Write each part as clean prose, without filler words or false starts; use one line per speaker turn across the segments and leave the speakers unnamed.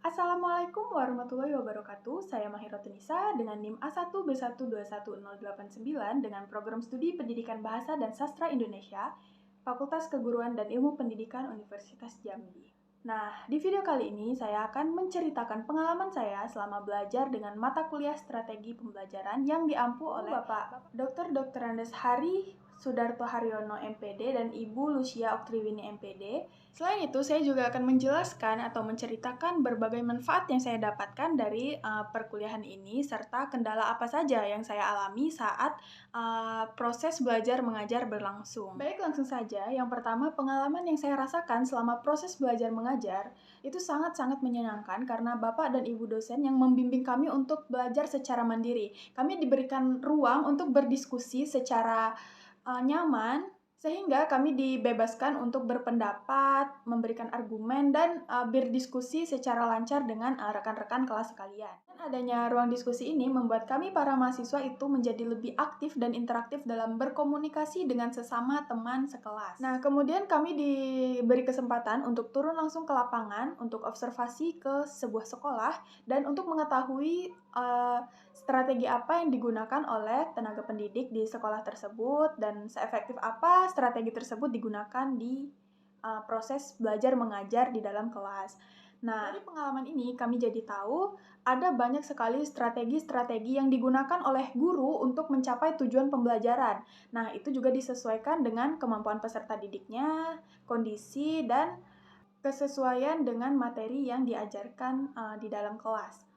Assalamualaikum warahmatullahi wabarakatuh. Saya Mahiratul Nisa dengan NIM A1B1211089 dengan program studi Pendidikan Bahasa dan Sastra Indonesia, Fakultas Keguruan dan Ilmu Pendidikan Universitas Jambi. Nah, di video kali ini saya akan menceritakan pengalaman saya selama belajar dengan mata kuliah strategi pembelajaran yang diampu oleh Bapak Dr. Andes Hari Sudarto Haryono MPD dan Ibu Lucia Oktriwini MPD. Selain itu, saya juga akan menjelaskan atau menceritakan berbagai manfaat yang saya dapatkan dari perkuliahan ini, serta kendala apa saja yang saya alami saat proses belajar mengajar berlangsung. Baik, langsung saja. Yang pertama, pengalaman yang saya rasakan selama proses belajar mengajar itu sangat-sangat menyenangkan karena Bapak dan Ibu dosen yang membimbing kami untuk belajar secara mandiri. Kami diberikan ruang untuk berdiskusi secara nyaman, sehingga kami dibebaskan untuk berpendapat, memberikan argumen, dan berdiskusi secara lancar dengan rekan-rekan kelas sekalian. Dan adanya ruang diskusi ini membuat kami para mahasiswa itu menjadi lebih aktif dan interaktif dalam berkomunikasi dengan sesama teman sekelas. Nah, kemudian kami diberi kesempatan untuk turun langsung ke lapangan untuk observasi ke sebuah sekolah dan untuk mengetahui strategi apa yang digunakan oleh tenaga pendidik di sekolah tersebut dan seefektif apa strategi tersebut digunakan di proses belajar mengajar di dalam kelas. Nah, dari pengalaman ini kami jadi tahu ada banyak sekali strategi-strategi yang digunakan oleh guru untuk mencapai tujuan pembelajaran. Nah, itu juga disesuaikan dengan kemampuan peserta didiknya, kondisi, dan kesesuaian dengan materi yang diajarkan di dalam kelas.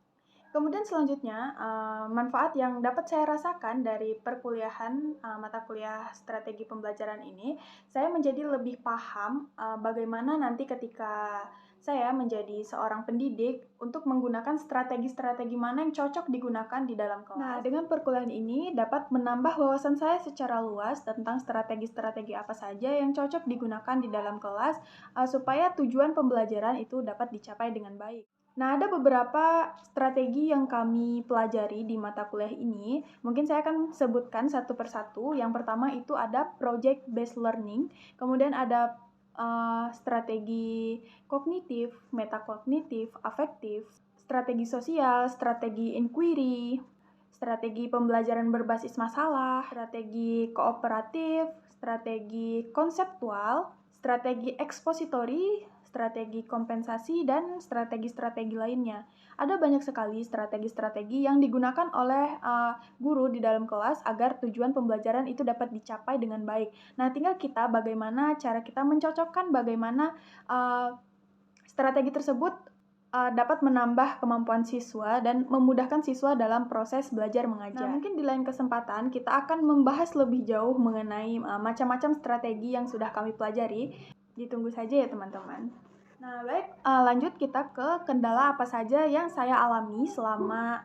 Kemudian selanjutnya, manfaat yang dapat saya rasakan dari perkuliahan mata kuliah strategi pembelajaran ini, saya menjadi lebih paham bagaimana nanti ketika saya menjadi seorang pendidik untuk menggunakan strategi-strategi mana yang cocok digunakan di dalam kelas. Nah, dengan perkuliahan ini dapat menambah wawasan saya secara luas tentang strategi-strategi apa saja yang cocok digunakan di dalam kelas supaya tujuan pembelajaran itu dapat dicapai dengan baik. Nah, ada beberapa strategi yang kami pelajari di mata kuliah ini. Mungkin saya akan sebutkan satu persatu. Yang pertama itu ada project based learning, kemudian ada strategi kognitif, metakognitif, afektif, strategi sosial, strategi inquiry, strategi pembelajaran berbasis masalah, strategi kooperatif, strategi konseptual, strategi ekspositori, strategi kompensasi, dan strategi-strategi lainnya. Ada banyak sekali strategi-strategi yang digunakan oleh guru di dalam kelas agar tujuan pembelajaran itu dapat dicapai dengan baik. Nah, tinggal kita bagaimana cara kita mencocokkan bagaimana strategi tersebut dapat menambah kemampuan siswa dan memudahkan siswa dalam proses belajar mengajar. Nah, mungkin di lain kesempatan kita akan membahas lebih jauh mengenai macam-macam strategi yang sudah kami pelajari. Ditunggu saja ya teman-teman. Nah, baik, lanjut kita ke kendala apa saja yang saya alami selama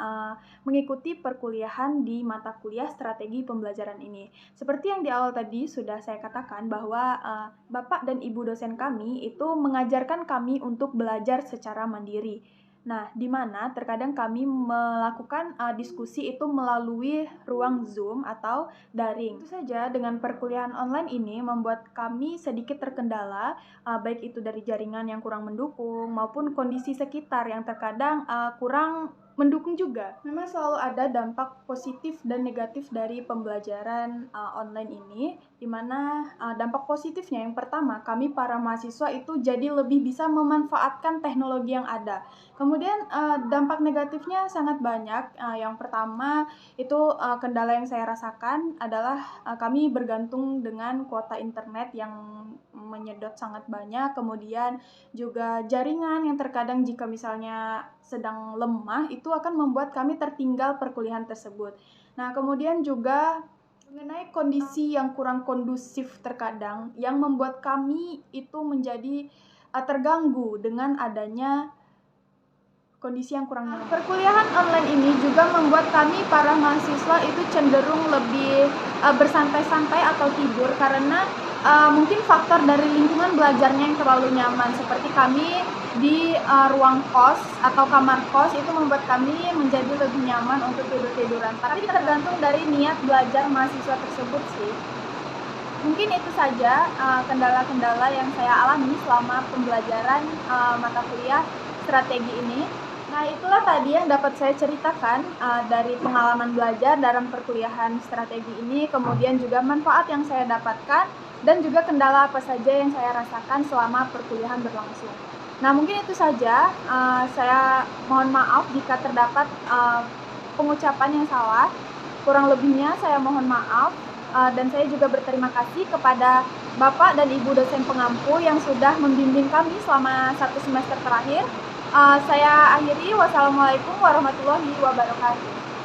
mengikuti perkuliahan di mata kuliah strategi pembelajaran ini. Seperti yang di awal tadi sudah saya katakan bahwa Bapak dan Ibu dosen kami itu mengajarkan kami untuk belajar secara mandiri. Nah, di mana terkadang kami melakukan diskusi itu melalui ruang Zoom atau daring. Itu saja, dengan perkuliahan online ini membuat kami sedikit terkendala, baik itu dari jaringan yang kurang mendukung maupun kondisi sekitar yang terkadang kurang mendukung juga. Memang selalu ada dampak positif dan negatif dari pembelajaran online ini, di mana dampak positifnya yang pertama, kami para mahasiswa itu jadi lebih bisa memanfaatkan teknologi yang ada. Kemudian dampak negatifnya sangat banyak. Yang pertama itu kendala yang saya rasakan adalah kami bergantung dengan kuota internet yang menyedot sangat banyak. Kemudian juga jaringan yang terkadang jika misalnya sedang lemah itu akan membuat kami tertinggal perkuliahan tersebut. Nah, kemudian juga mengenai kondisi yang kurang kondusif terkadang yang membuat kami itu menjadi terganggu dengan adanya kondisi yang kurang nyaman. Perkuliahan online ini juga membuat kami para mahasiswa itu cenderung lebih bersantai-santai atau tidur karena mungkin faktor dari lingkungan belajarnya yang terlalu nyaman. Seperti kami di ruang kos atau kamar kos itu membuat kami menjadi lebih nyaman untuk tidur-tiduran. Tapi tergantung dari niat belajar mahasiswa tersebut sih. Mungkin itu saja kendala-kendala yang saya alami selama pembelajaran mata kuliah strategi ini. Nah, itulah tadi yang dapat saya ceritakan dari pengalaman belajar dalam perkuliahan strategi ini, kemudian juga manfaat yang saya dapatkan, dan juga kendala apa saja yang saya rasakan selama perkuliahan berlangsung. Nah, mungkin itu saja. Saya mohon maaf jika terdapat pengucapan yang salah. Kurang lebihnya saya mohon maaf. Dan saya juga berterima kasih kepada Bapak dan Ibu dosen pengampu yang sudah membimbing kami selama 1 semester terakhir. Saya akhiri, wassalamualaikum warahmatullahi wabarakatuh.